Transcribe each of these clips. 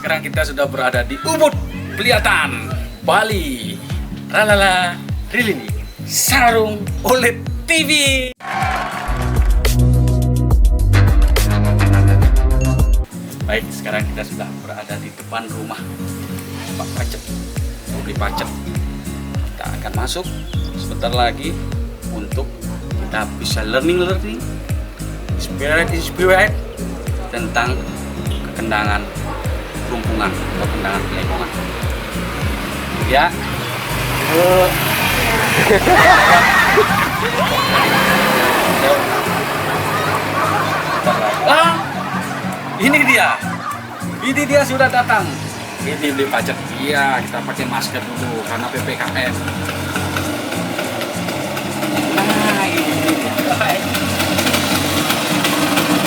sekarang kita sudah berada di Ubud, Peliatan, Bali. Ralala, Rilini, Sarung OLED TV. Baik, sekarang kita sudah berada di depan rumah Pak Pacet, Bli Pacet. Kita akan masuk sebentar lagi untuk kita bisa learning, inspired tentang kekendangan rumpungan atau kendangan Pelengongan. Ya. Ini dia sudah datang. Ini Bli Pacet. Iya, kita pakai masker dulu karena PPKM. Nah, ini dia.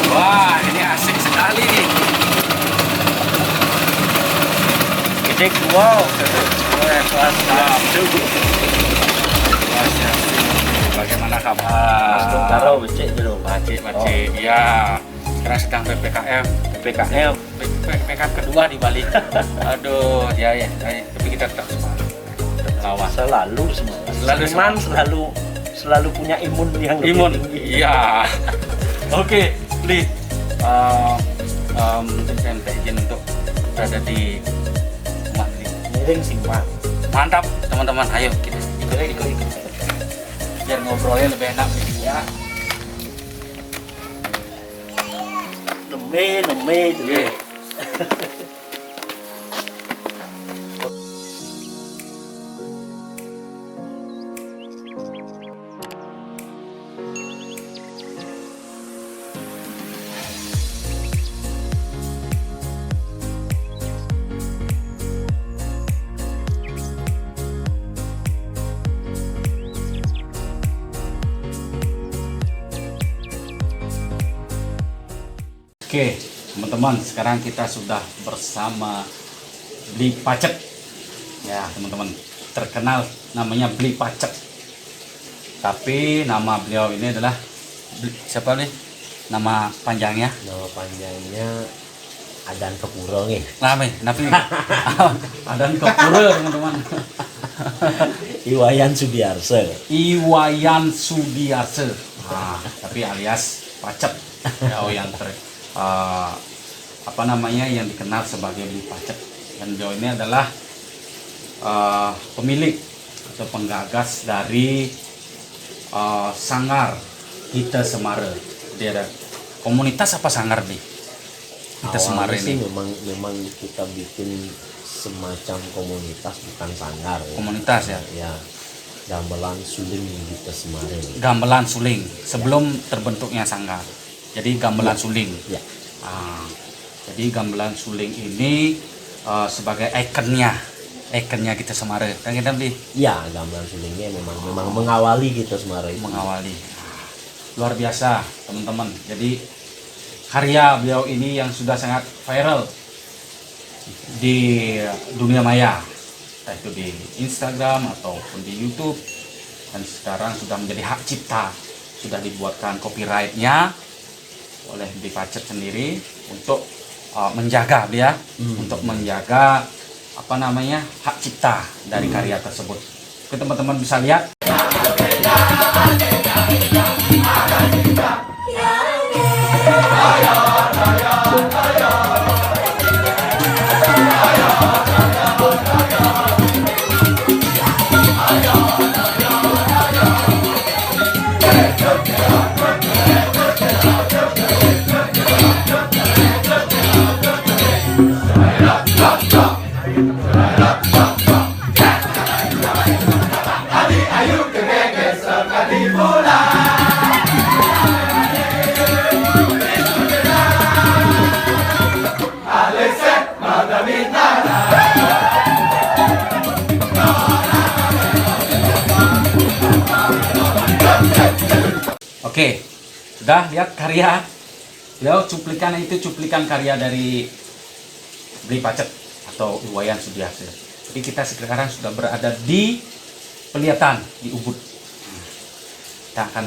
Wah, ini asik sekali nih. Wow, bagaimana kabar? Taruh becek dulu. Bacik. Ya, sekarang sedang PPKM kedua di Bali. Aduh, ya. Tapi kita tetap semangat. Lawan. Selalu punya imun yang lebih tinggi. Iya. Oke, Bli. Mungkin saya minta izin untuk berada di rumah Bli. Miring simpang. Mantap, teman-teman. Ayo kita ikut. Biar ngobrolnya lebih enak ya. Neme dulu. Oke. Oke, teman-teman, sekarang kita sudah bersama Bli Pacet. Ya, teman-teman, terkenal namanya Bli Pacet. Tapi nama beliau ini adalah siapa nih? Nama panjangnya? Nama panjangnya Adan Kepuro nih. Nabi. Adan Kepuro, teman-teman. Iwayan Sudiarse. Nah, tapi alias Pacet. Ya, yang yang dikenal sebagai Bli Pacet. Dan beliau ini adalah pemilik atau penggagas dari Sanggar Kita Semara. Dia ada komunitas apa Sanggar nih? Kita Semara ini. Memang kita bikin semacam komunitas, bukan sanggar. Ya. Komunitas ya. Ya. Gamelan Suling Kita Semara. Gamelan Suling sebelum terbentuknya Sanggar. Jadi gamelan suling. Ya. Jadi gamelan suling ini sebagai ikonnya Kita Semara. Kan kita Bli? Ya, gamelan sulingnya memang mengawali Kita Semara itu. Mengawali. Luar biasa, teman-teman. Jadi karya beliau ini yang sudah sangat viral di dunia maya, entah itu di Instagram ataupun di YouTube, dan sekarang sudah menjadi hak cipta, sudah dibuatkan copyrightnya oleh Bli Pacet sendiri untuk menjaga dia, untuk menjaga hak cipta dari karya tersebut. Oke, teman-teman bisa lihat. Oke, sudah lihat karya beliau, cuplikan karya dari Bli Pacet atau Iwayan Sudiarse. Jadi kita sekarang sudah berada di Peliatan di Ubud. Kita akan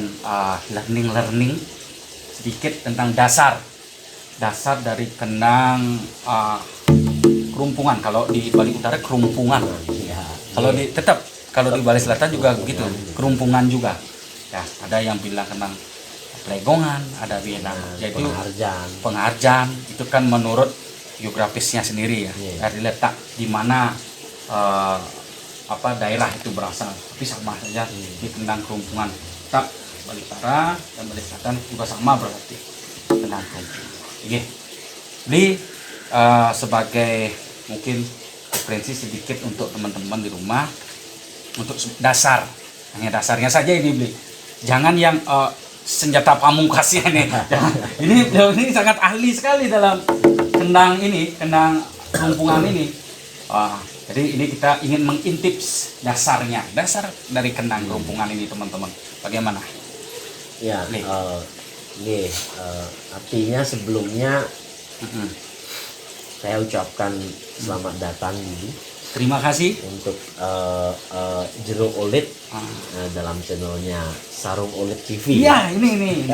learning sedikit tentang dasar dari kendang kerumpungan. Kalau di Bali Utara kerumpungan. Ya, Kalau di tetap kalau di Bali Selatan juga begitu, kerumpungan juga. Ya, ada yang bilang kenang Plegongan, ada bilang yaitu Pengarjan. Pengarjan. Itu kan menurut geografisnya sendiri ya. Iya. Dari letak di mana daerah itu berasal. Tapi sama saja di Kendang kerumpungan. Tetap Bali Utara dan Bali Selatan juga sama berarti Kendang kerumpungan. Oke. Jadi sebagai mungkin referensi sedikit untuk teman-teman di rumah untuk dasar, hanya dasarnya saja ini beli. Jangan yang senjata pamungkasnya nih. Ini beliau ini sangat ahli sekali dalam kendang kerumpungan ini. Jadi ini kita ingin mengintip dasar dari kendang kerumpungan ini teman-teman. Bagaimana? Ya, Nih. Artinya sebelumnya saya ucapkan selamat datang dulu Terima kasih. untuk Jero Olit dalam channelnya Sarung Olit TV. Iya, ini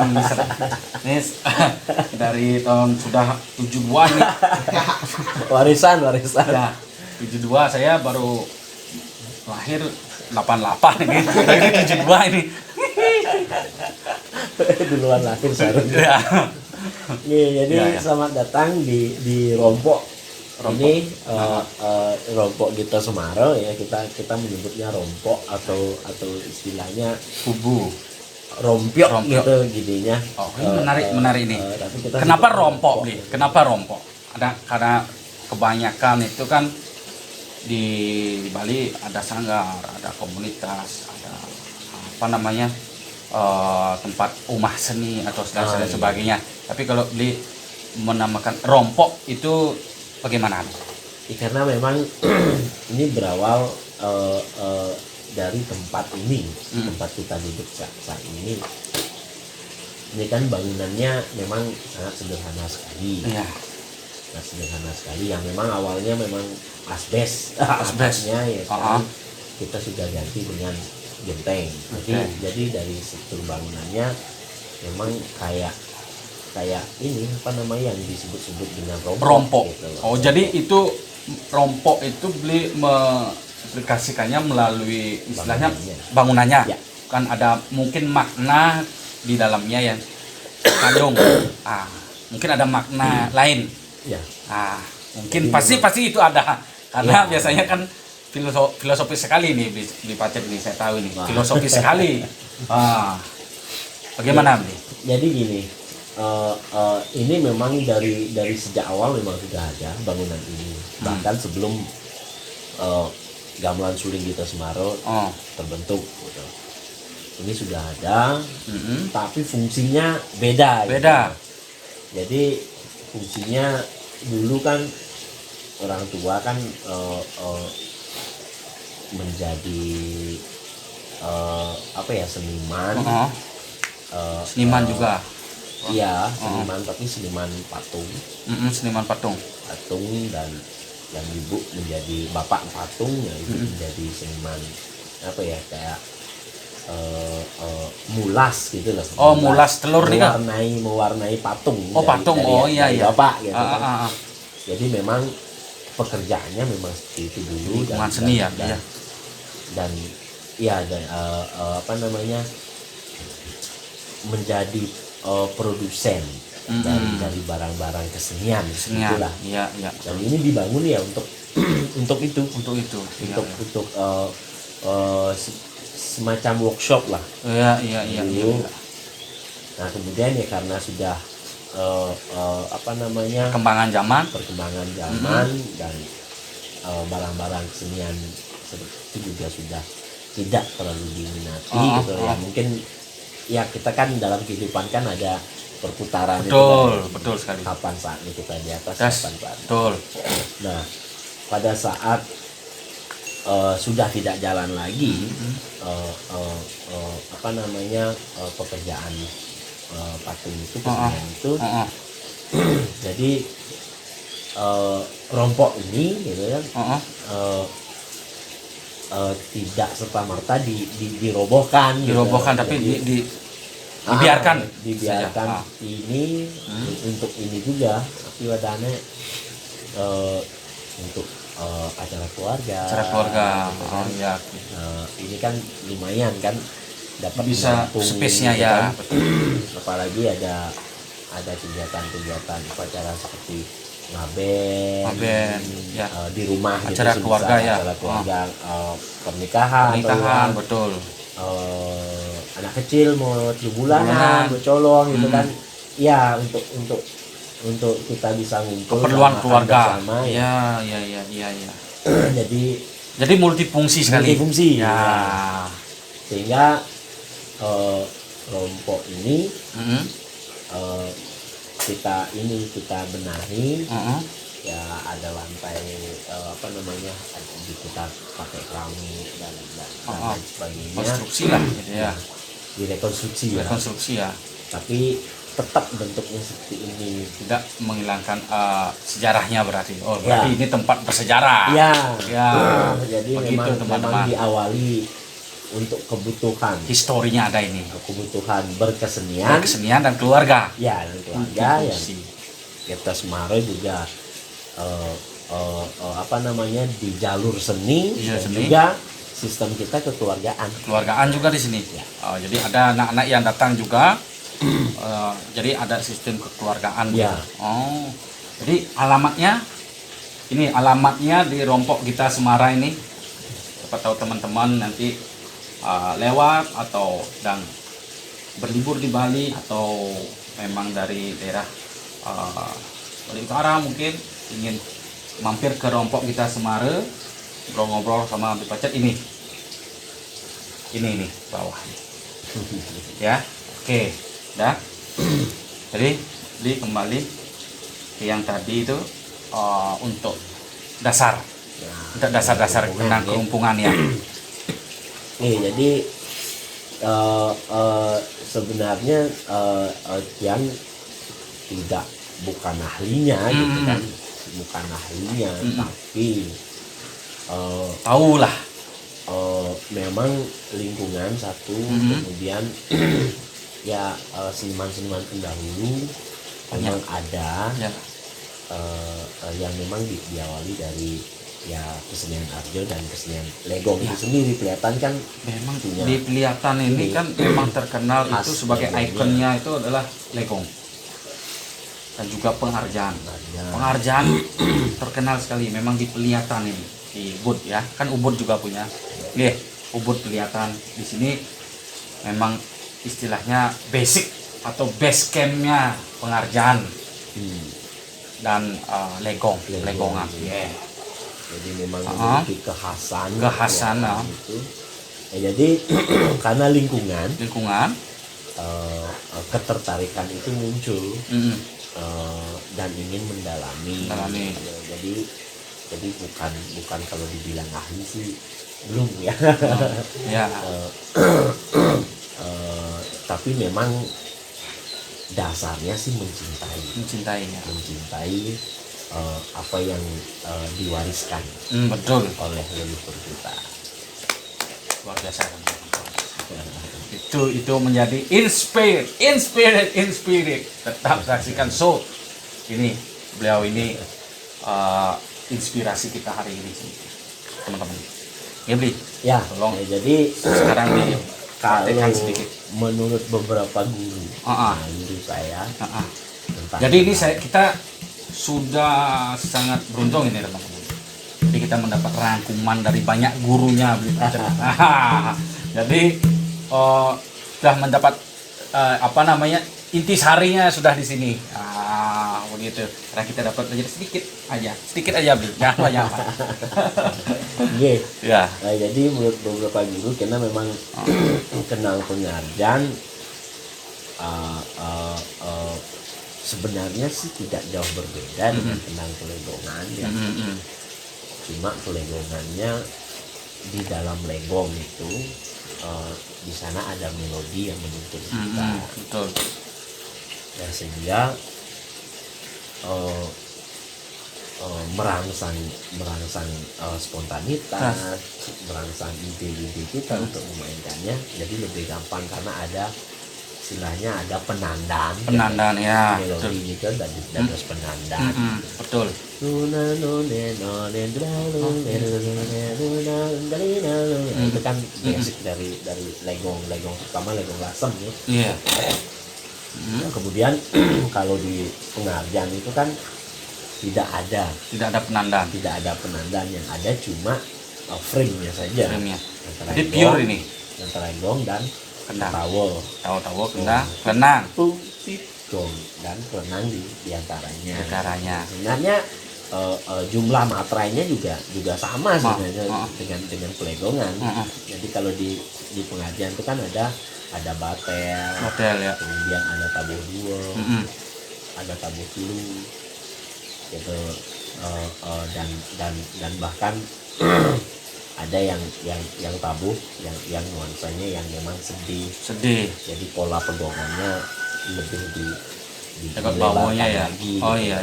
dari tahun sudah 72 ini. Warisan. Ya, 72 saya baru lahir 88 ini. Ini 72 ini. Duluan lahir Sarung. Ya. Jadi Ya, ya. selamat datang di Rompok. Rompok. Ini Rompok Gita Semarang ya, kita menyebutnya Rompok atau istilahnya Kubu. Rompiok Rompiok. gitu jadinya. Oh, ini menarik ini. Tapi kita Kenapa sebut rompok, Bli? Kenapa rompok? Karena kebanyakan itu kan di Bali ada sanggar, ada komunitas, ada tempat rumah seni atau dan sebagainya. Tapi kalau Bli menamakan rompok itu bagaimana? Karena memang ini berawal dari tempat ini, tempat kita duduk saat ini. Ini kan bangunannya memang sangat sederhana sekali. Iya. Sangat sederhana sekali yang memang awalnya memang asbes. Asbes. Atapnya ya sekarang kita sudah ganti dengan genteng. Jadi dari struktur bangunannya memang kayak ini yang disebut-sebut dengan Rompok. gitu loh. Oh, jadi itu rompok itu Bli mengaplikasikannya melalui istilahnya bangunannya. Ya. Kan ada mungkin makna di dalamnya yang kandung. Mungkin ada makna lain. Ya. Mungkin Jadi pasti itu ada. Karena Ya. biasanya kan filosofis sekali nih di Pacet ini, saya tahu ini. Wah. Filosofis sekali. Bagaimana Bli? Jadi gini, ini memang dari sejak awal memang sudah ada bangunan ini. Bahkan sebelum gamelan suling Gita Semarang terbentuk. Gitu. Ini sudah ada, tapi fungsinya beda. Beda. Gitu. Jadi fungsinya dulu kan orang tua kan menjadi seniman. Seniman juga. Iya, seniman tapi seniman patung. Seniman patung. Patung dan yang ibu menjadi bapak patung, ya ibu menjadi seniman kayak mulas gitu loh. Oh, mulas telur nih kan? Mewarnai patung. Oh, patung. Dari Iya. bapak gitu kan. Jadi memang pekerjaannya memang seperti itu dulu. Lingkungan seni ya. Dan menjadi produsen dari barang-barang kesenian. Itulah. Iya. Dan ini dibangun ya untuk untuk itu. Untuk itu. Untuk semacam workshop lah. Iya. Nah kemudian ya karena sudah Perkembangan zaman. Dan barang-barang kesenian seperti itu juga sudah tidak terlalu diminati gitu ya. Mungkin ya kita kan dalam kehidupan kan ada perputaran. Betul sekali. Kapan saatnya kita di atas, kapan saatnya. Betul. Nah pada saat sudah tidak jalan lagi pekerjaan patung itu, kesenian itu, jadi rompok ini gitu ya tidak serta-merta dirobohkan. Dirobohkan gitu. tapi Jadi, dibiarkan saja. Ini untuk ini juga tapi wadahnya untuk acara keluarga. Acara keluarga. gitu Oh kan. ya. Ini kan lumayan kan dapat Bisa menampung, space-nya gitu ya. kan. Betul. Apalagi ada kegiatan-kegiatan upacara seperti ngaben, ya. di rumah Acara gitu, keluarga ya. acara keluarga, pernikahan, Pernikahan atau betul. anak kecil mau 7 bulanan, Bulanan. mau colong gitu Hmm. kan. Ya untuk kita bisa ngumpul Keperluan makan keluarga. bersama, ya. Ya. Jadi Multifungsi sekali. multifungsi, Ya. ya. Sehingga rompok ini Mm-mm. eh, kita benahi, Mm-mm. ya ada lantai kita pakai keramik dan lain sebagainya, Konstruksi lah gitu ya. direkonstruksi ya, Rekonstruksi ya. tapi tetap bentuknya seperti ini. Tidak menghilangkan sejarahnya berarti. Oh, Ya. berarti ini tempat bersejarah. Ya, Ya. jadi Begitu, memang teman-teman. diawali untuk kebutuhan Historinya ada ini. berkesenian, Kesenian dan keluarga. ya, dan keluarga yang Multifungsi. kita Semarang juga di jalur seni, Iya, dan seni. juga sistem kita kekeluargaan. Keluargaan juga di sini. Ya. Jadi ada anak-anak yang datang juga. Jadi ada sistem kekeluargaan. Ya. Oh, jadi alamatnya di Rompok Gita Semarang ini. Siapa tahu teman-teman nanti lewat atau sedang berlibur di Bali atau memang dari daerah Bali Utara mungkin ingin mampir ke Rompok Gita Semarang, ngobrol-ngobrol sama Abi Pacet ini bawah ya. Oke, dah. Jadi kembali ke yang tadi itu untuk dasar tentang kerumpungan ya. Jadi sebenarnya Tian bukan ahlinya gitu kan, bukan ahlinya, tapi Tahulah. memang lingkungan satu, kemudian ya seniman-seniman pendahulu memang ada, Ya. yang memang diawali dari ya kesenian Arjo dan kesenian Legong itu sendiri. Kelihatan kan Memang punya di Pelihatan ini kan memang terkenal khas itu sebagai legongnya. ikonnya itu adalah legong dan juga pengarjaan. Pengarjaan. Pengarjaan terkenal sekali memang di Pelihatan ini, di Ubud ya. Kan Ubud juga punya. Nih, Ubud Pelihatan di sini memang istilahnya basic atau base campnya pengarjaan dan legongan. Yeah. Jadi memang memiliki kekhasan ya, Kekhasan, gitu. Jadi karena lingkungan ketertarikan itu muncul, dan ingin mendalami. Jadi bukan kalau dibilang ahli sih belum ya. Ya. Tapi memang dasarnya sih mencintai apa yang diwariskan Betul. oleh leluhur kita. Luar biasa. Itu menjadi inspired. Tetap saksikan show ini. Beliau ini inspirasi kita hari ini, teman-teman. Ya, Bli. Ya, Tolong. jadi Sekarang kalau dipraktekkan sedikit. menurut beberapa guru, guru saya, tentang Jadi ini kita sudah sangat beruntung ini, teman-teman. Jadi kita mendapat rangkuman dari banyak gurunya, Bli. Jadi sudah mendapat intisarinya sudah di sini. Begitu. Karena kita dapat belajar sedikit aja, Bli. Jangan banyak. Oke. Ya. Nah, jadi menurut beberapa guru karena memang kenal pengarjaan sebenarnya sih tidak jauh berbeda dengan kenal pelegongan ya. Cuma pelegongannya di dalam legong itu di sana ada melodi yang menuntun kita. Betul. Dan sehingga merangsang spontanitas, merangsang ide-ide kita untuk memainkannya jadi lebih gampang karena ada istilahnya ada penandaan. Penandaan ya. Betul. Melodi itu ada penandaan. Betul. Itu kan basic dari legong terutama legong lasem ya. Iya. Nah, kemudian kalau di pengajian itu kan tidak ada penandaan, yang ada cuma frame-nya saja. Frame-nya. Antara Jadi gong- pure ini. antara gong dan Kendang. tawel. Tahu kendang, kelenang. Gong dan kelenang di antaranya. Caranya. Sebenarnya jumlah matrainya juga sama sebenarnya dengan pelegongan. Jadi kalau di pengajian itu kan ada batel, Model ya. kemudian ada tabuh dua, ada tabuh tilu, gitu. Dan bahkan ada yang tabuh yang nuansanya yang memang sedih. Jadi pola pegongannya lebih Dekat bawahnya ya. lagi, Oh gitu. iya.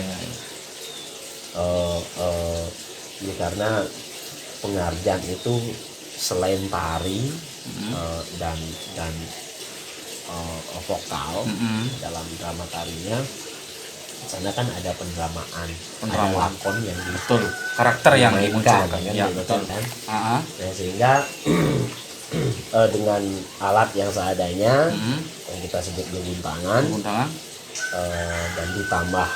Ya karena pengajian itu selain tari dan vokal dalam drama tarinya, sana kan ada pendramaan, ada lakon yang Betul. Karakter yang dimainkan, dimunculkan. kan, Ya, gitu betul. kan. Ah, Nah, sehingga dengan alat yang seadanya yang kita sebut guntangan, dan ditambah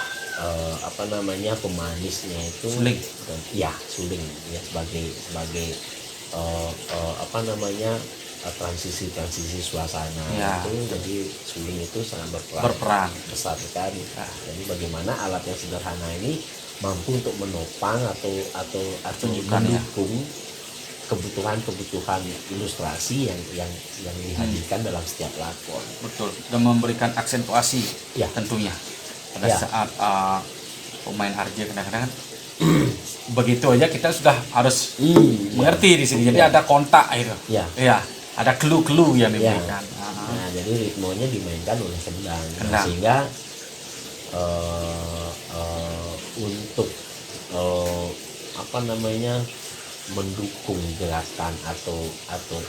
pemanisnya itu Suling. Suling ya, sebagai transisi suasana Ya. itu. Jadi suling itu sangat berperan besar sekali. Jadi bagaimana alat yang sederhana ini mampu untuk menopang atau Tunjukkan, ya. mendukung kebutuhan ilustrasi yang dihadirkan dalam setiap lakon. Betul. Dan memberikan aksentuasi Ya. tentunya pada Ya. saat pemain RJ kadang-kadang kan begitu aja kita sudah harus mengerti di sini. Jadi Ya. ada kontak itu. Ya. Iya, ada clue-clue yang Ya. diberikan. Nah, jadi ritmenya dimainkan oleh kendang. Nah, Kendang. sehingga untuk mendukung gerakan atau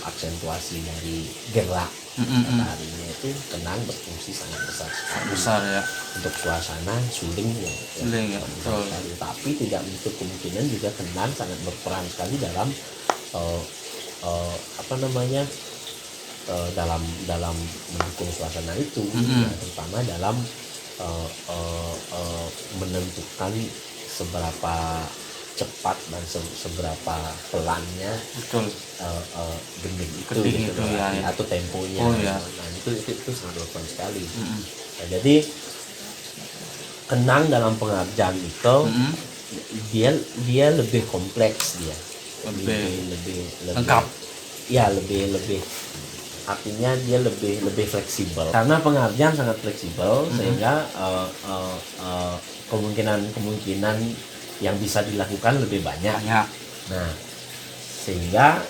aksentuasi dari gerak tarinya itu kendang berfungsi sangat besar sekali. Besar ya. Untuk suasana suling Suling, ya, betul. Tapi tidak menutup kemungkinan juga kendang sangat berperan sekali dalam dalam mendukung suasana itu, ya, terutama dalam menentukan seberapa cepat dan seberapa pelannya Betul. gending itu, Gending gitu itu, loh, ya. atau temponya. Oh, ya. Nah, itu sangat berperan sekali. Nah, jadi kendang dalam pengajian itu dia lebih kompleks, dia lebih lengkap. Ya, lebih artinya dia lebih fleksibel karena pengajian sangat fleksibel, sehingga kemungkinan yang bisa dilakukan lebih banyak. Nah, sehingga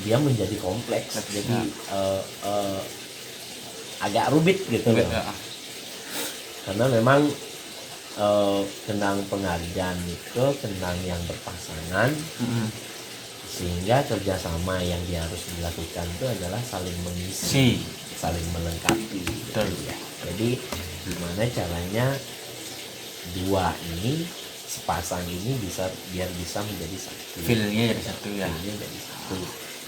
dia menjadi kompleks, jadi agak rumit gitu loh. Karena memang kendang pengajian itu kendang yang berpasangan, sehingga kerjasama yang dia harus dilakukan itu adalah saling mengisi, saling melengkapi, gitu ya. Jadi gimana caranya dua ini, sepasang ini biar bisa menjadi satu, Feel-nya jadi satu, ya. Feel-nya jadi satu.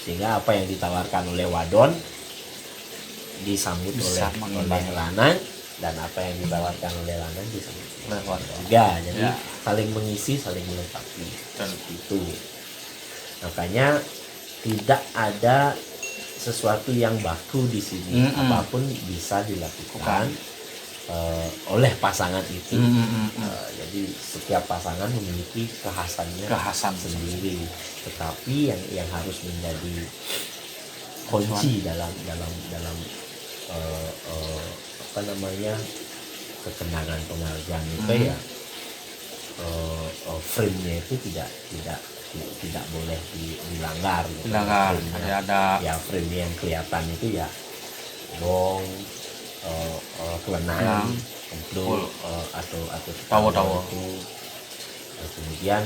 Sehingga apa yang ditawarkan oleh wadon disambut Bisa oleh lanang, dan apa yang ditawarkan oleh lanang disambut oleh wadon juga. Jadi ya. saling mengisi, saling melengkapi. Dan Itu makanya tidak ada sesuatu yang baku di sini. Apapun bisa dilakukan oleh pasangan itu. Jadi setiap pasangan memiliki kekhasan sendiri, tetapi yang harus menjadi kunci dalam kekenangan pengajian itu ya, frame-nya itu tidak boleh dilanggar. ada ya, frame yang kelihatan itu ya gong, kelenang, kempul, atau tawo itu. Kemudian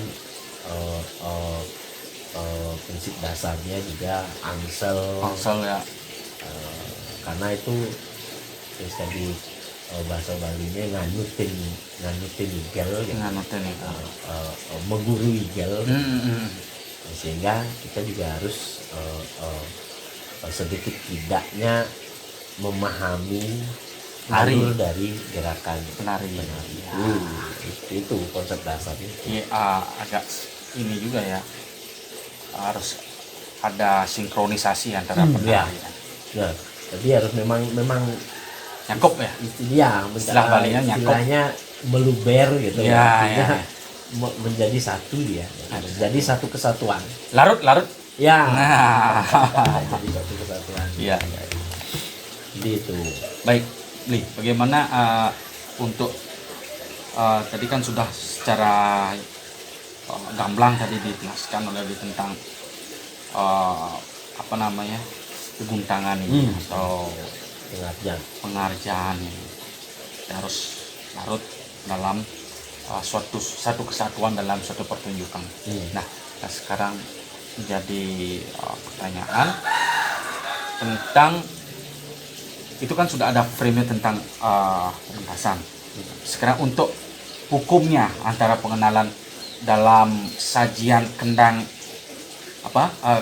prinsip dasarnya juga angsel ya. karena itu jadi bahasa Balinya nganutin igel gitu. Nganutin itu. Menggurui igel, Hmm. sehingga kita juga harus sedikit tidaknya memahami Lari. alur dari gerakan Penari. itu konsep dasarnya. Iya, agak ini juga ya, harus ada sinkronisasi antara penari. Nah, jadi harus memang Nyangkop ya. istilah Balinya nyangkop. istilahnya meluber gitu Ya, artinya ya. menjadi satu dia, jadi satu kesatuan. Larut. Ya. Nah. Jadi satu kesatuan. Iya. Jadi itu. Baik, Li, bagaimana untuk tadi kan sudah secara gamblang tadi dijelaskan oleh Li tentang apa namanya, keguntangan ini atau pengarjaan ini. Kita harus larut dalam satu kesatuan dalam suatu pertunjukan. Nah, sekarang menjadi pertanyaan tentang itu kan sudah ada frame tentang pementasan. Sekarang untuk hukumnya antara pengenalan dalam sajian kendang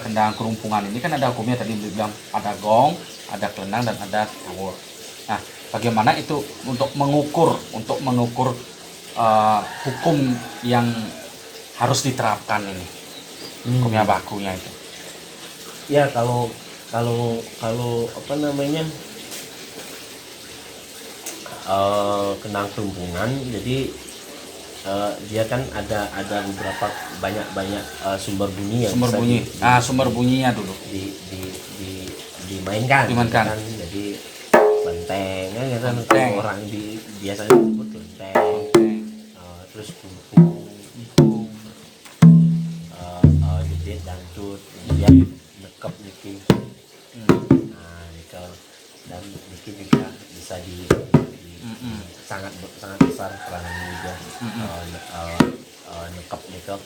kendang kerumpungan ini kan ada hukumnya, tadi bilang ada gong, ada kelendang dan ada tawur. Nah, bagaimana itu untuk mengukur hukum yang harus diterapkan ini, hukumnya bakunya itu? Ya kalau apa namanya, kendang kerumpungan, jadi dia kan ada beberapa banyak sumber bunyi yang sumber bunyinya dulu dimainkan. Dimainkan. Kan? Jadi benteng kan, Benteng. orang biasanya disebut benteng. Terus kumpung, jedit dangdut, dia nekep niki. Nah, nikel dan niki juga bisa sangat besar peranannya juga. Nekep nikel.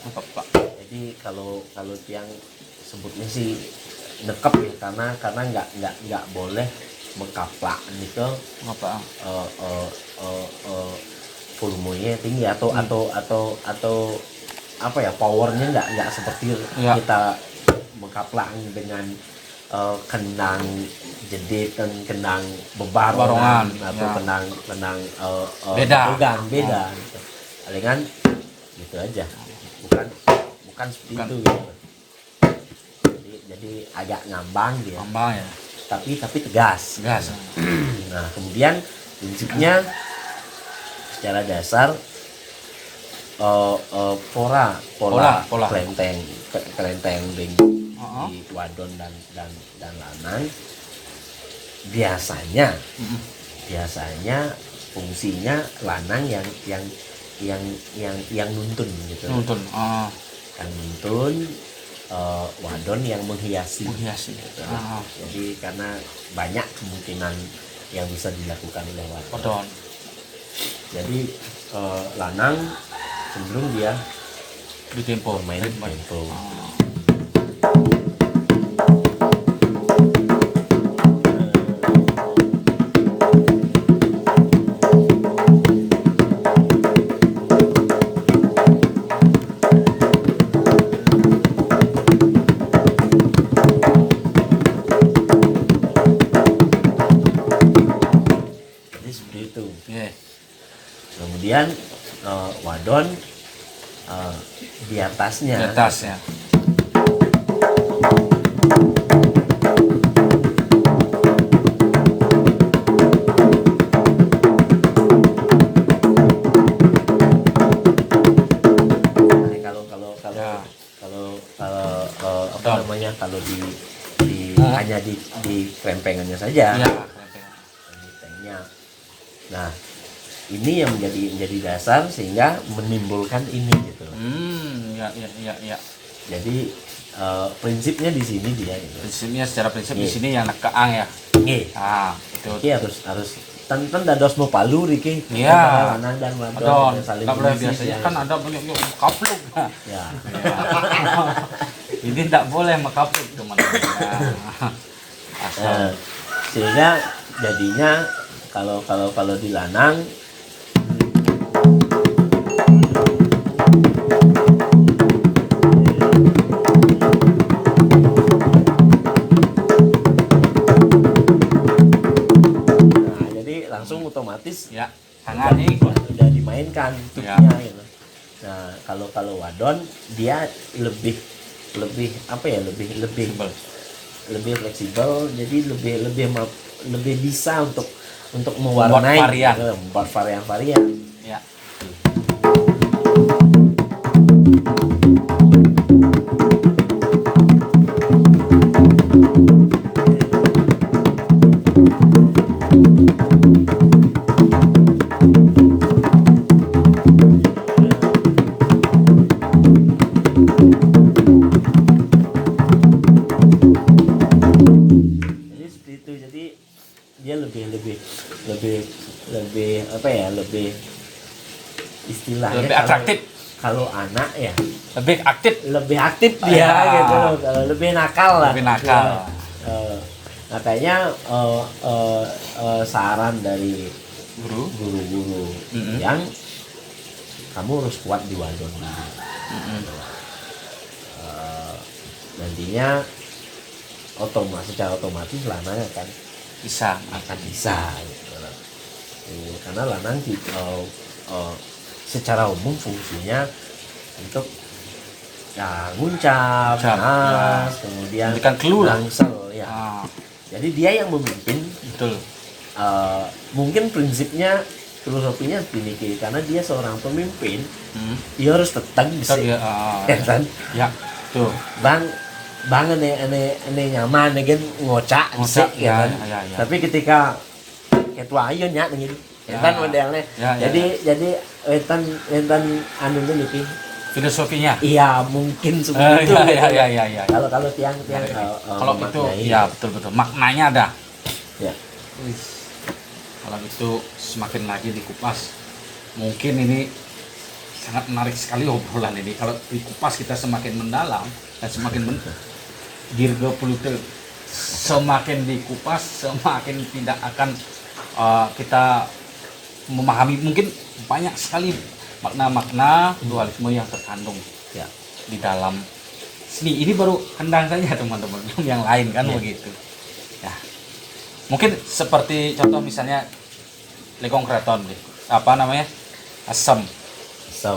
Jadi kalau tiang sebutnya sih nekep ya, karena nggak boleh mengkaplak nikel. Apa? Volumenya tinggi atau apa ya, powernya nggak seperti Ya. kita mengkaplak dengan kendang jedit dan kendang bebarongan atau ya. kendang Beda. beda gitu. Palingan gitu aja, bukan seperti Bukan. itu gitu. Jadi agak ngambang dia, Ya. tapi tegas. Nah, kemudian prinsipnya secara dasar pola kelenteng ring di wadon dan lanang biasanya fungsinya lanang yang nuntun gitu. Yang nuntun, wadon yang menghiasi. Gitu. Jadi karena banyak kemungkinan yang bisa dilakukan oleh wadon. Jadi lanang cenderung dia Di tempo. bermain di tempo. Jadi seperti itu. Kemudian wadon di atasnya. Di atas ya. Apa namanya, kalau hanya di krempengannya saja. Iya. Krempengnya. Nah, ini yang menjadi dasar sehingga menimbulkan ini gitu. Ya. Jadi prinsipnya di sini dia gitu. Prinsipnya secara prinsip di sini yang keang ya. Nggih. Betul. Iki harus tan dados mau palu iki. Iya. Lanang dan Adon. wadon saling Nggak boleh, mengisi, biasanya ya. kan ada banyak kapluk. Ya. Ini tidak boleh mekapluk teman. Asal sehingga jadinya kalau di lanang langsung otomatis Ya, tangan nih. udah dimainkan Ya. tutupnya gitu. Nah, kalau wadon dia lebih apa ya, lebih fleksibel, jadi lebih bisa untuk mewarnai varian. gitu, membuat varian-varian. Ya. Jadi seperti itu. Jadi dia lebih apa ya, lebih istilahnya Lebih atraktif. Kalau anak ya Lebih aktif. lebih aktif dia Ya. gitu loh. Kalau lebih nakal lah. Lebih nakal. Makanya saran dari Guru. guru-guru Mm-mm. yang kamu harus kuat di wadon dulu. Nantinya secara otomatis lanang akan Bisa. bisa gitu. Karena lanang secara umum fungsinya untuk ya nguncap, Nguncap, nas, kemudian Memberikan clue lah. langsel ya. Ah, Jadi dia yang memimpin. betul. Mungkin prinsipnya, filosofinya begini, karena dia seorang pemimpin, Hmm. dia harus tetang bisa, Betul, ya. ya kan? Ya, tuh. Bang ane nyaman kan ngocak bisa, Ngocak, ya kan? ya. Tapi ketika ketua ayo nyak gitu, ya kan modelnya. Ya. Jadi wetan anu ini Filosofinya. iya mungkin seperti itu. Ya. Kalau tiang Kalau itu, memaknai. ya betul. Maknanya ada. Ya. Kalau itu semakin lagi dikupas, mungkin ini sangat menarik sekali obrolan ini. Kalau dikupas kita semakin mendalam dan semakin dirga puluh semakin dikupas semakin tidak akan kita memahami mungkin banyak sekali makna-makna dualisme yang terkandung Ya. di dalam seni. Ini baru kendang saja teman-teman, belum yang lain kan Ya. begitu. Ya. Mungkin seperti contoh misalnya lekong keraton deh. Apa namanya? Asam.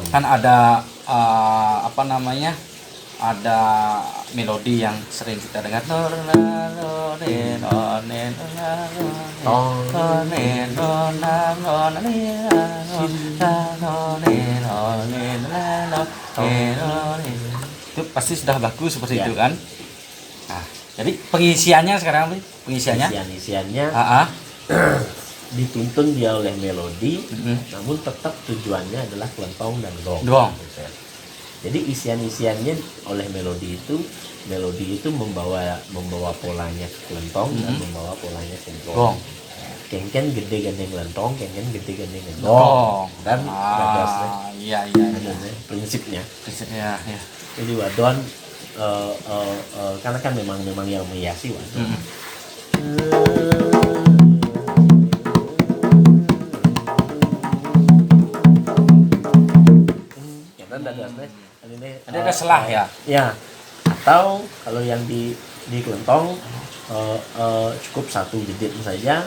Kan ada ada melodi yang sering kita dengar itu pasti sudah bagus seperti Ya. itu kan. Nah, jadi pengisiannya sekarang pengisiannya Isiannya ah. dituntun dia oleh melodi, Mm-mm. namun tetap tujuannya adalah kelentong dan gong. Gong. Jadi isiannya oleh melodi itu membawa polanya ke kelentong dan membawa polanya ke Gong. gong. Kengken gede gandeng kelentong, kengken gede gandeng gong. Gong. Dan gagasnya, Iya. prinsipnya. Ya. Jadi wadon karena kan memang yang menghiasi wadon. Ada selah ya. Ya. Atau kalau yang di kelentong cukup satu jedit saja.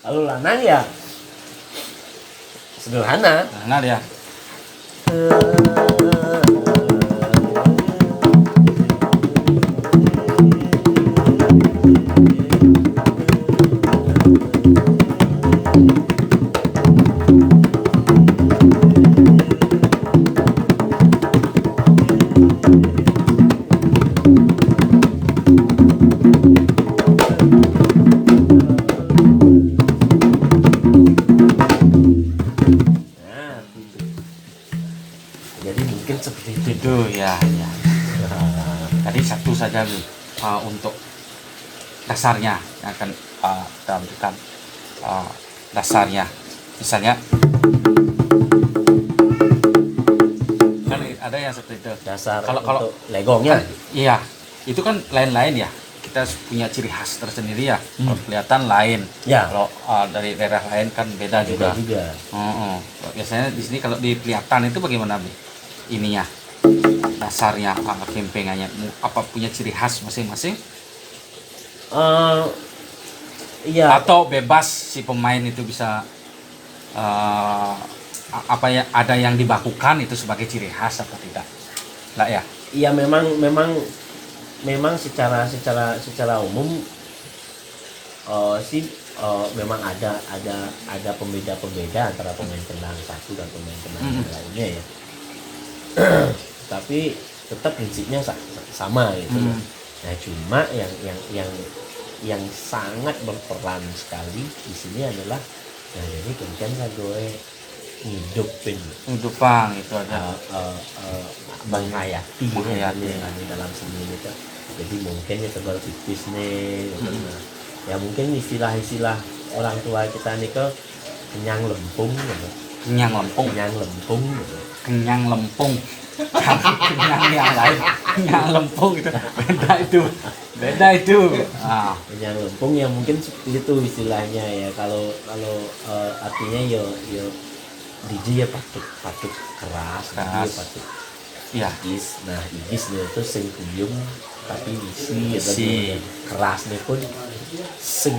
Kalau lanang ya sederhana. Nah dia. untuk dasarnya yang akan kita berikan dasarnya. Misalnya kan ada yang seperti itu. Dasar Kalau untuk legongnya. Iya, itu kan lain-lain ya. Kita punya ciri khas tersendiri ya. Kalau kelihatan lain. Ya. Kalau dari daerah lain kan beda juga. juga. Biasanya di sini kalau di Peliatan itu bagaimana, Bi? Ininya dasarnya kempengannya apa punya ciri khas masing-masing? Iya. Atau bebas si pemain itu bisa apa ya, ada yang dibakukan itu sebagai ciri khas apa tidak? Lah ya. Iya, memang secara umum memang ada pembeda antara pemain kendang satu dan pemain kendang yang lainnya ya. Tapi tetap prinsipnya sama gitu. Nah, cuma yang sangat berperan sekali di sini adalah jadi kemudian gue ngidupin itu aja. menghayati Menghayati. di dalam seni itu. Jadi mungkin ya tebal tipis nih gitu. Nah, ya mungkin istilah-istilah orang tua kita nih ke kenyang lempung gitu. Kenyang lempung. Gitu. Kenyang lempung. Kenyang yang lain. Kenyang lempung itu beda itu. Kenyang lempung ya mungkin seperti itu istilahnya ya. Kalau artinya yo DJ ya patut keras. DJ ya patut igis. Nah, igisnya itu sing kuyung tapi isi gitu. Kerasnya pun sing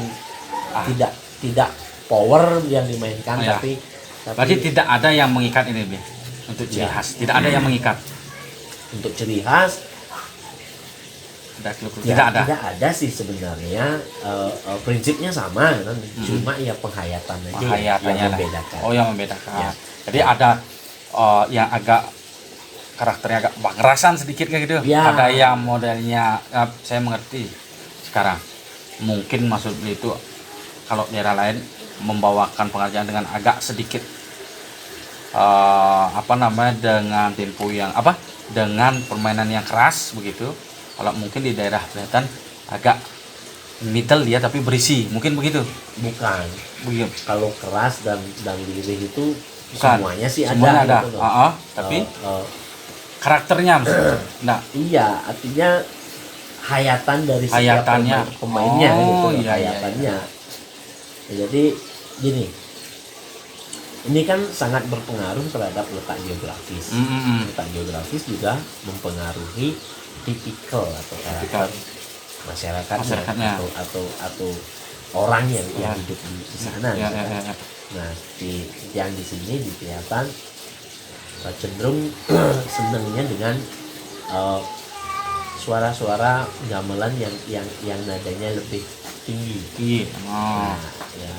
tidak power yang dimainkan tapi berarti tidak ada yang mengikat ini, Bi. Untuk ciri khas tidak ada yang mengikat. Untuk ciri khas tidak ada sih sebenarnya. Prinsipnya sama kan, cuma ya penghayatan aja yang membedakan. Yang membedakan Ya. Jadi ada yang agak karakternya agak bangerasan sedikit kayak gitu Ya. Ada yang modelnya saya mengerti sekarang, mungkin maksud itu kalau daerah lain membawakan pengerjaan dengan agak sedikit dengan tempo yang dengan permainan yang keras begitu. Kalau mungkin di daerah Selatan agak middle dia tapi berisi, mungkin begitu. Bukan Begitu. Kalau keras dan lirih itu Bukan. semuanya sih Semuanya ada. gitu. Tapi karakternya maksudnya. Nah, iya, artinya hayatan dari setiap pemainnya gitu, hayatannya. Ya, jadi gini, ini kan sangat berpengaruh terhadap letak geografis. Letak geografis juga mempengaruhi tipikal atau karakter masyarakatnya. Atau orang yang hidup di sana. Nah, yang di sini kelihatan cenderung senangnya dengan suara-suara gamelan yang nadanya lebih tinggi. Nah, ya,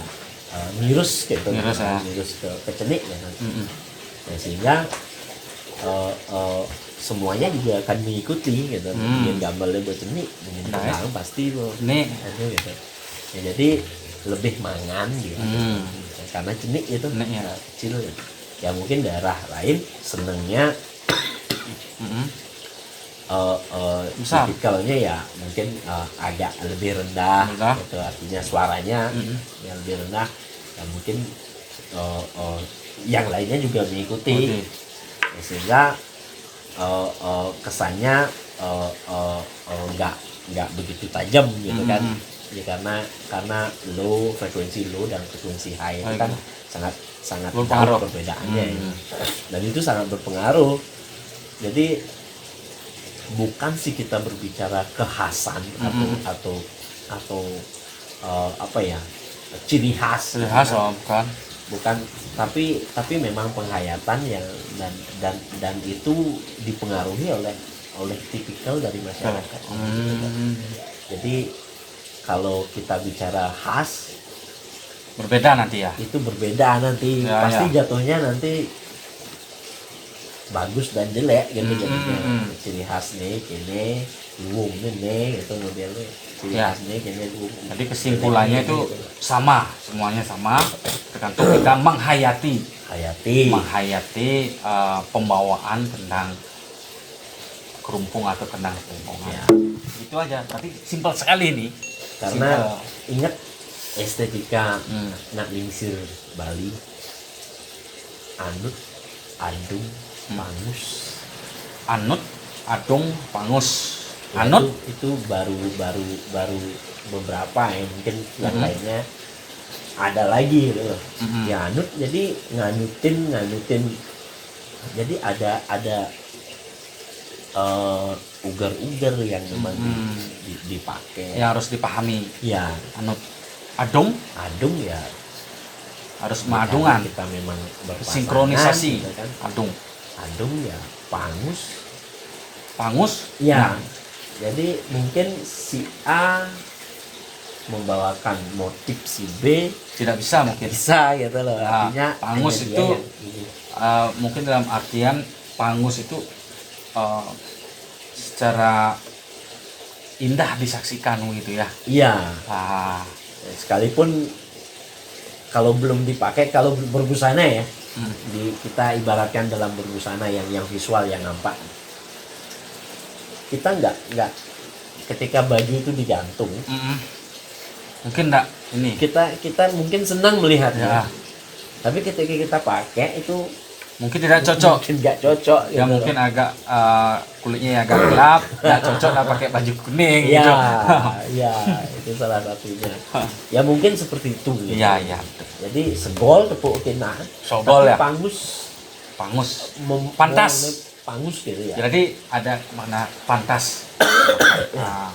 mirus gitu, mirus ke cenik ya kan. Nah, sehingga semuanya juga akan mengikuti gitu. Mungkin gamelan bercenik, mungkin kendang pasti itu gitu. Ya, jadi lebih mangan gitu. Karena cenik itu kecil gitu. Ya mungkin daerah lain senengnya tipikalnya ya mungkin agak lebih rendah. Gitu, artinya suaranya yang lebih rendah. Ya mungkin yang lainnya juga mengikuti. Ya, sehingga kesannya nggak begitu tajam gitu kan. Ya, karena frekuensi low dan frekuensi high itu kan sangat jauh perbedaannya ya. Dan itu sangat berpengaruh. Jadi bukan sih kita berbicara kekhasan atau ciri khas bukan, tapi memang penghayatan yang dan itu dipengaruhi oleh tipikal dari masyarakat. Jadi kalau kita bicara khas berbeda nanti ya. Itu berbeda nanti. Pasti jatuhnya nanti bagus dan jelek gitu jadinya. Ciri khas nih kene luwung nih gitu modelnya. Ciri khas nih kene luwung. Jadi kesimpulannya itu sama, semuanya sama. Tergantung kita menghayati pembawaan tentang kerumpung atau kandang kerumpungan. Ya. Itu aja. Tapi simpel sekali nih. Karena ingat estetika Hmm. nak lingsir Bali, anut, adung, pangus. Anut, adung, pangus. Ya, Anut, itu baru beberapa ya, mungkin yang lainnya ada lagi gitu loh. Ya anut jadi nganutin. Jadi ada ugar-ugar yang memang dipakai. yang harus dipahami. Ya, Anut, adung, adung ya harus karena madungan. kita memang berpasangan, Sinkronisasi. gitu kan. Adung, Adung ya pangus. pangus. Ya. Nah, Jadi mungkin si A membawakan motif si B tidak bisa mungkin. bisa gitu loh. Ya, Artinya pangus hanya dia itu yang ini. Mungkin dalam artian pangus itu secara indah disaksikan gitu ya. Iya, Ah, sekalipun kalau belum dipakai, kalau berbusana ya, hmm. kita ibaratkan dalam berbusana yang visual yang nampak. Kita nggak ketika baju itu digantung, Mungkin enggak ini. kita mungkin senang melihatnya. Ya, Tapi ketika kita pakai itu mungkin tidak cocok. mungkin nggak cocok. Ya gitu mungkin loh. agak kulitnya agak gelap, nggak cocok lah pakai baju kuning Ya, gitu. ya itu salah satunya. Ya mungkin seperti itu. Gitu. Iya, iya. Jadi segol tepuk kena. Sobol tapi ya. Pangus, Pangus. mem- Pantas. Pangus gitu ya. Jadi ada makna pantas. Nah,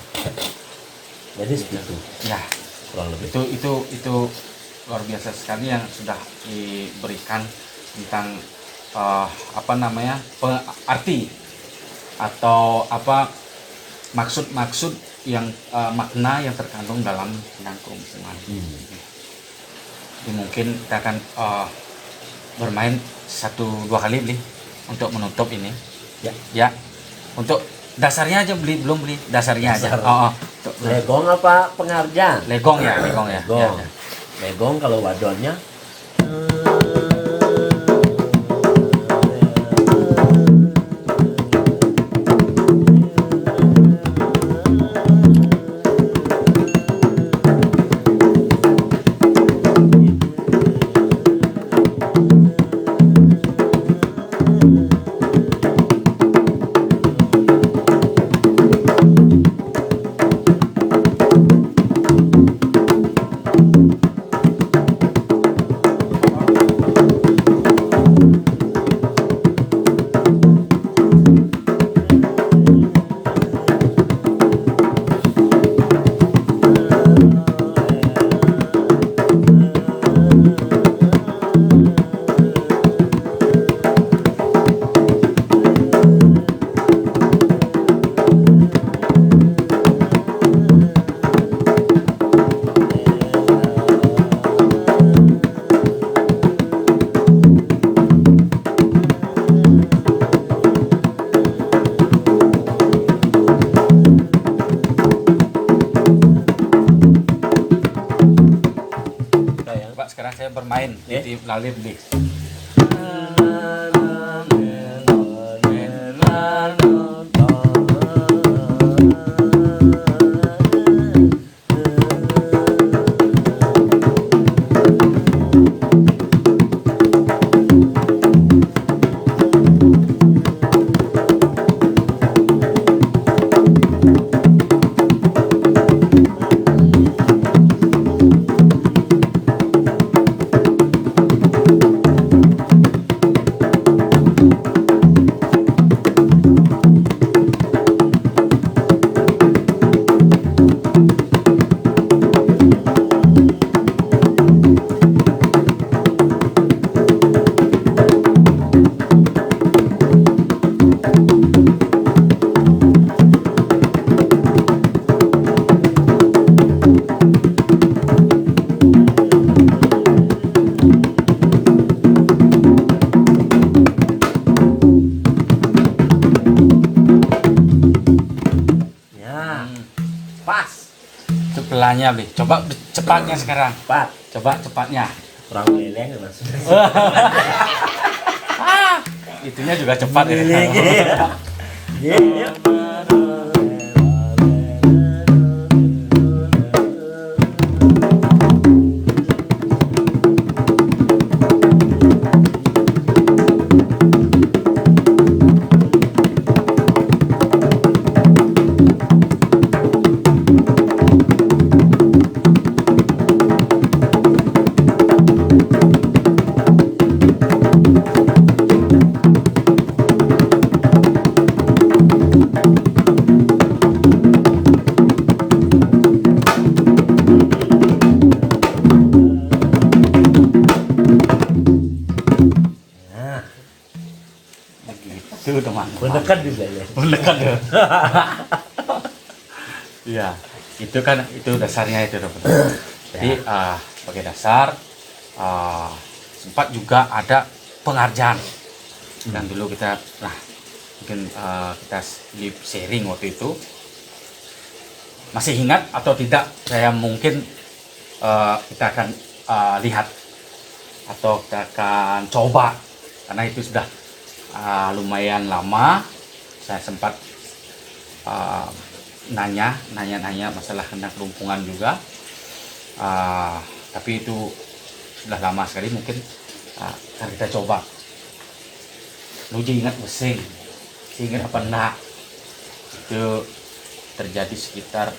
Jadi seperti itu ya, kurang lebih. itu luar biasa sekali yang sudah diberikan tentang apa namanya arti atau apa maksud yang makna yang terkandung dalam kandang kerumpungan. Jadi mungkin kita akan bermain 1-2 kali beli untuk menutup ini. Ya. Untuk dasarnya aja belum beli dasarnya Dasar. aja. Untuk Legong apa pengarjan? legong ya. Legong. Ya. Legong kalau wadonnya. Pak, sekarang saya bermain di lalir beli. Sebelahnya beli. Coba cepatnya sekarang. Cepat. Coba cepatnya. Kurang leleng mas. Itunya juga cepat ya. Begitu teman-teman. Menekan juga ya. Menekan ya. Iya, itu dasarnya itu teman-teman. Jadi sebagai dasar sempat juga ada pengajian dan dulu kita mungkin kita live sharing waktu itu, masih ingat atau tidak saya mungkin kita akan lihat atau kita akan coba karena itu sudah lumayan lama. Saya sempat nanya masalah tentang kelumpungan juga, tapi itu sudah lama sekali, mungkin akan kita coba. Lu ingat mesin, ingat apa enggak? Itu terjadi sekitar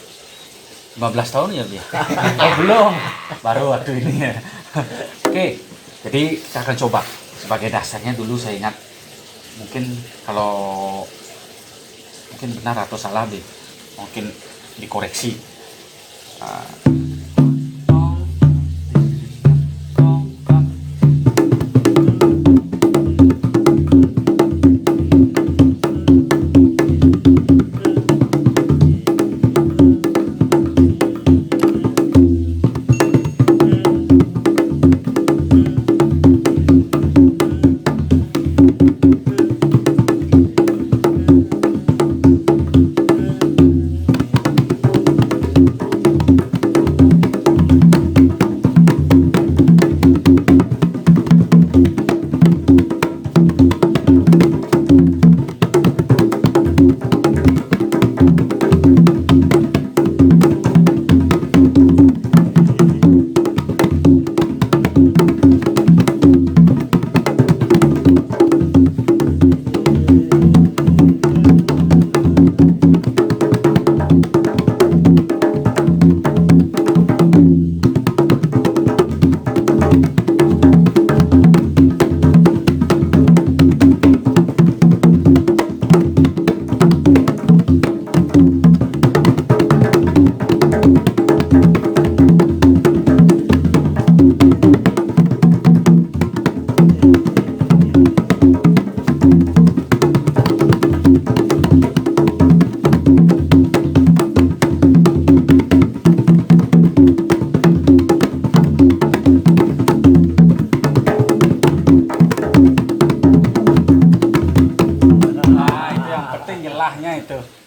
15 tahun ya dia. Oh belum, baru waktu ini ya. Oke, jadi kita akan coba. Sebagai dasarnya dulu saya ingat, mungkin kalau mungkin benar atau salah deh, mungkin dikoreksi.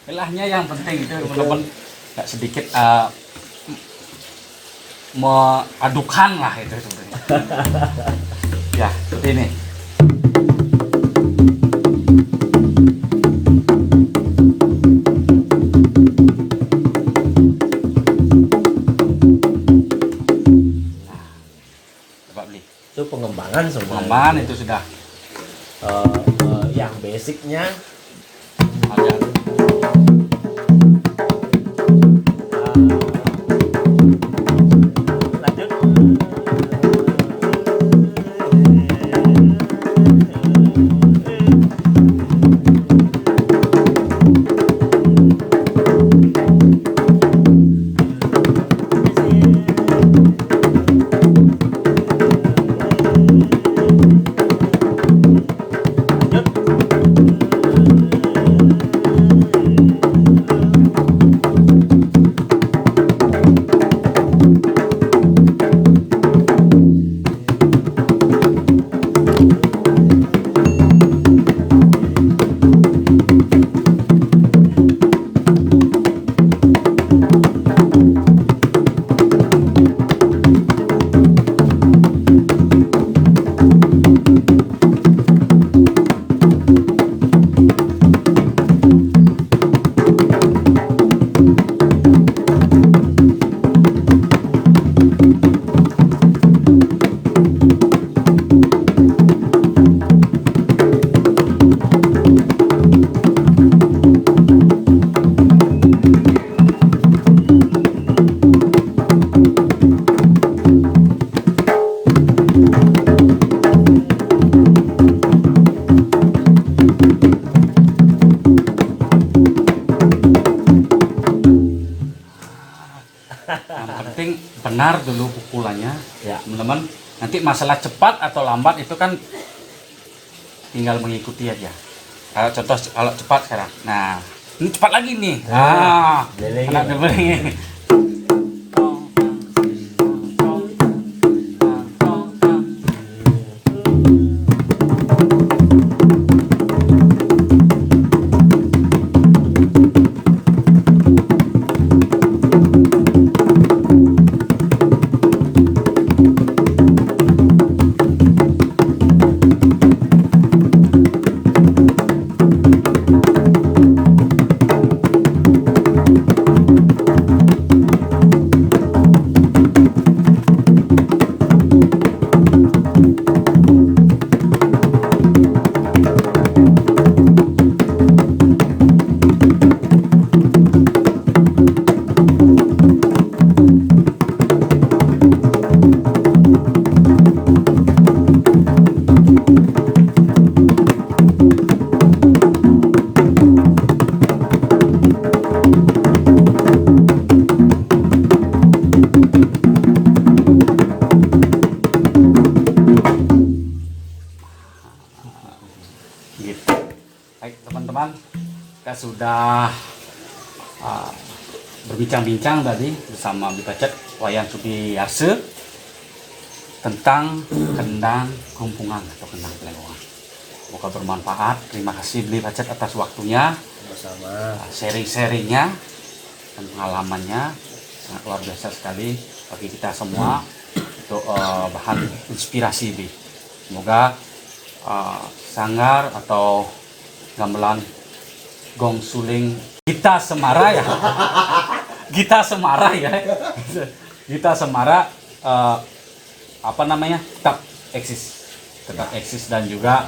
Ilahnya yang penting itu teman-teman, nggak sedikit mengadukan lah itu sebenarnya. Ya seperti ini. Coba beli. Itu pengembangan semua. Pengembangan itu sudah. Yang basicnya Ada. lanjut. Yang penting benar dulu pukulannya. Ya. Teman-teman, nanti masalah cepat atau lambat itu kan tinggal mengikuti aja. Kalau contoh kalau cepat sekarang. Nah, ini cepat lagi nih. Deleng. Anak deleng. Gitu. Baik teman-teman, kita sudah berbincang-bincang tadi bersama Bipacet Wayan Sudiarse tentang kendang kumpungan atau kendang pelengongan. Semoga bermanfaat. Terima kasih Bipacet atas waktunya, Sama-sama. sharing-sharingnya dan pengalamannya sangat luar biasa sekali bagi kita semua untuk bahan inspirasi Bi. Semoga sanggar atau gamelan gong suling Gita Semara ya Gita Semara ya Gita Semara apa namanya tetap eksis dan juga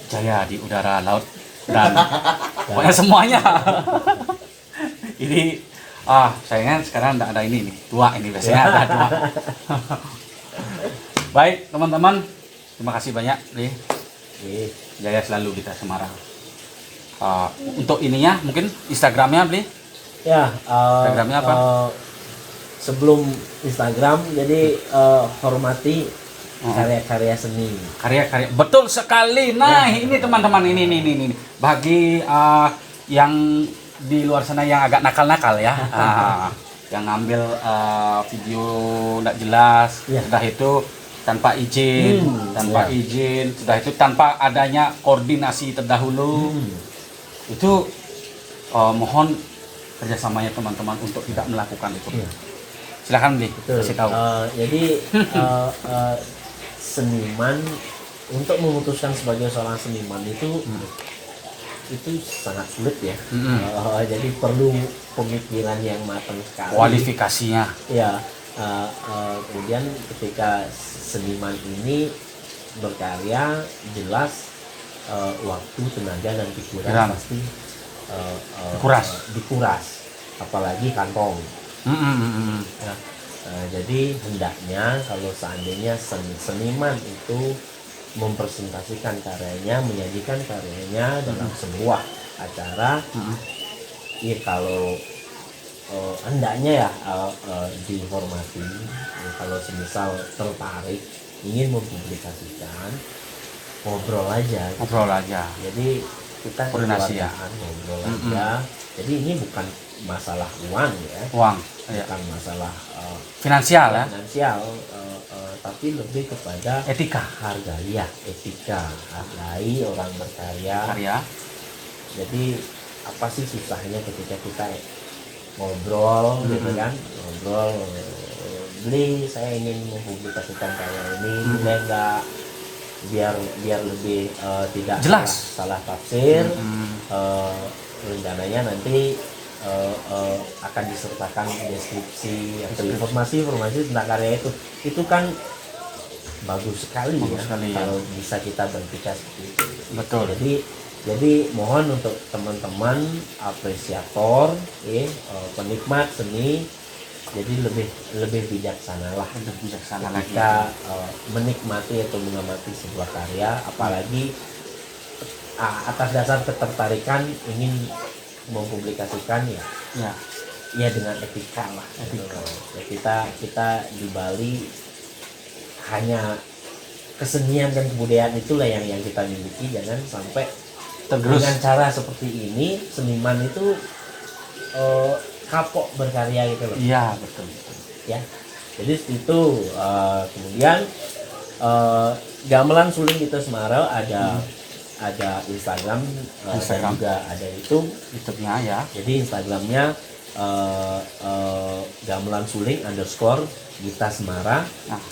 jaya di udara laut dan pokoknya semuanya. Ini sayangnya sekarang tidak ada ini nih, tua ini biasanya ada tua. Baik teman-teman, terima kasih banyak nih. Jaya selalu kita Semarang. Untuk ininya mungkin Instagramnya Bli? Ya, Instagramnya apa? Sebelum Instagram, jadi hormati karya-karya seni. Karya-karya, betul sekali. Nah ini teman-teman, ini bagi yang di luar sana yang agak nakal-nakal ya, yang ngambil video tidak jelas, sudah itu tanpa izin, sudah itu tanpa adanya koordinasi terdahulu, itu mohon kerjasamanya teman-teman untuk tidak melakukan itu. Silakan Bli, kasih tahu. Jadi seniman, untuk memutuskan sebagai seorang seniman itu sangat sulit ya. Jadi perlu pemikiran yang matang sekali. Kualifikasinya. Ya. Kemudian ketika seniman ini berkarya, jelas waktu, tenaga dan pikiran pasti dikuras, apalagi kantong. Ya. Jadi hendaknya kalau seandainya seniman itu mempresentasikan karyanya, menyajikan karyanya dalam sebuah acara, ya kalau hendaknya ya dihormati. Kalau semisal tertarik ingin mempublikasikan, ngobrol aja. Jadi kita koordinasi ya, ngobrol aja. Jadi ini bukan masalah uang ya, bukan masalah finansial ya, tapi lebih kepada etika. Hargai orang berkarya. Jadi apa sih susahnya ketika kita ngobrol, gitu kan, Bli, saya ingin mempublikasikan karya ini, boleh nggak, biar lebih tidak jelas, salah tafsir. Rencananya nanti akan disertakan deskripsi atau informasi tentang karya itu kan bagus sekali ya, kalau bisa kita berpikir seperti itu. Betul. Jadi mohon untuk teman-teman apresiator, penikmat seni, jadi lebih bijaksana lah ketika menikmati atau mengamati sebuah karya, apalagi atas dasar ketertarikan ingin mempublikasikan ya dengan etika lah. kita di Bali hanya kesenian dan kebudayaan itulah yang kita miliki. Jangan sampai Tergerus. dengan cara seperti ini seniman itu kapok berkarya gitu loh. Iya, betul. Ya, jadi itu kemudian gamelan suling itu Semarang ada Instagram, dan Instagram. juga ada YouTube. YouTube-nya ya. Jadi Instagramnya gamelan suling _ Gita Semara. Nah,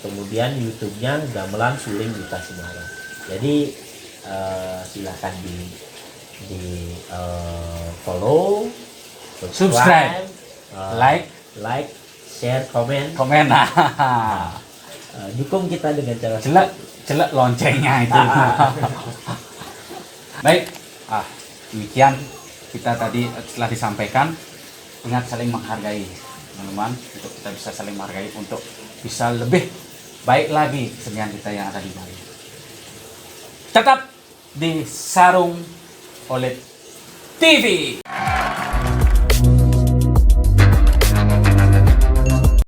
Kemudian YouTube-nya gamelan suling Gita Semara. Jadi silakan di follow, Subscribe, like, share, komen. Nah, Dukung kita dengan cara celak loncengnya itu. Baik, demikian kita tadi telah disampaikan. Ingat saling menghargai, teman-teman, untuk kita bisa saling menghargai untuk bisa lebih baik lagi kesenian kita yang ada di Bali. Tetap di Sarung Oleh TV.